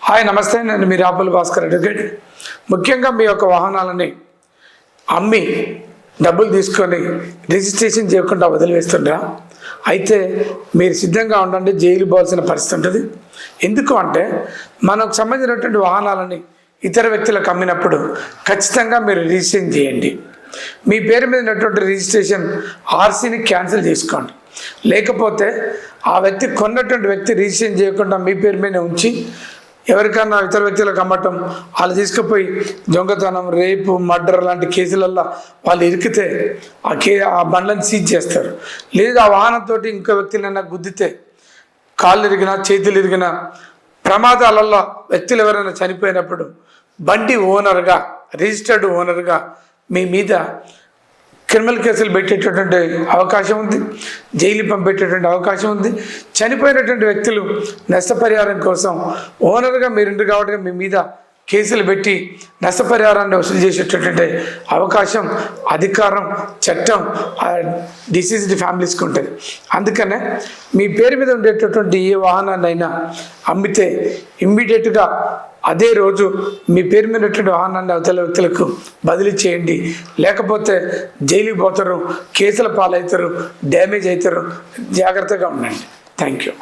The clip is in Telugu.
హాయ్ నమస్తే, నేను మీ రాపుల భాస్కర్ అడ్వకేట్. ముఖ్యంగా మీ యొక్క వాహనాలని అమ్మి డబ్బులు తీసుకొని రిజిస్ట్రేషన్ చేయకుండా వదిలివేస్తుండ్రా? అయితే మీరు సిద్ధంగా ఉండండి, జైలు పోవాల్సిన పరిస్థితి ఉంటుంది. ఎందుకు అంటే మనకు సంబంధించినటువంటి వాహనాలని ఇతర వ్యక్తులకు అమ్మినప్పుడు ఖచ్చితంగా మీరు రిజిస్ట్రేషన్ చేయండి. మీ పేరు మీద ఉన్నటువంటి రిజిస్ట్రేషన్ ఆర్సీని క్యాన్సిల్ చేసుకోండి. లేకపోతే ఆ వ్యక్తి కొన్నటువంటి వ్యక్తి రిజిస్ట్రేషన్ చేయకుండా మీ పేరు మీద ఉంచి ఎవరికన్నా ఇతర వ్యక్తులకు అమ్మటం, వాళ్ళు తీసుకుపోయి దొంగతనం, రేపు, మర్డర్ లాంటి కేసులల్లో వాళ్ళు ఇరికితే ఆ బండ్లను సీజ్ చేస్తారు. లేదా ఆ వాహనంతో ఇంకో వ్యక్తులైనా గుద్దితే కాళ్ళు ఇరిగినా, చేతులు ఇరిగినా, ప్రమాదాలలో వ్యక్తులు ఎవరైనా చనిపోయినప్పుడు బండి ఓనర్గా, రిజిస్టర్డ్ ఓనర్గా మీ మీద క్రిమినల్ కేసులు పెట్టేటటువంటి అవకాశం ఉంది, జైలు పంపేటటువంటి అవకాశం ఉంది. చనిపోయినటువంటి వ్యక్తులు నష్టపరిహారం కోసం ఓనర్గా మీరుండు కాబట్టి మీ మీద కేసులు పెట్టి నష్టపరిహారాన్ని వసూలు చేసేటటువంటి అవకాశం, అధికారం, చట్టం డిసీజ్డ్ ఫ్యామిలీస్కి ఉంటుంది. అందుకనే మీ పేరు మీద ఉండేటటువంటి ఏ వాహనాన్నైనా అమ్మితే ఇమ్మీడియట్గా అదే రోజు మీ పేరు మీద ఉన్నటువంటి వాహనాన్ని అవతల వ్యక్తులకు బదిలీ చేయండి. లేకపోతే జైలుకి పోతారు, కేసుల పాలవుతారు, డ్యామేజ్ అవుతారు. జాగ్రత్తగా ఉండండి. Thank you.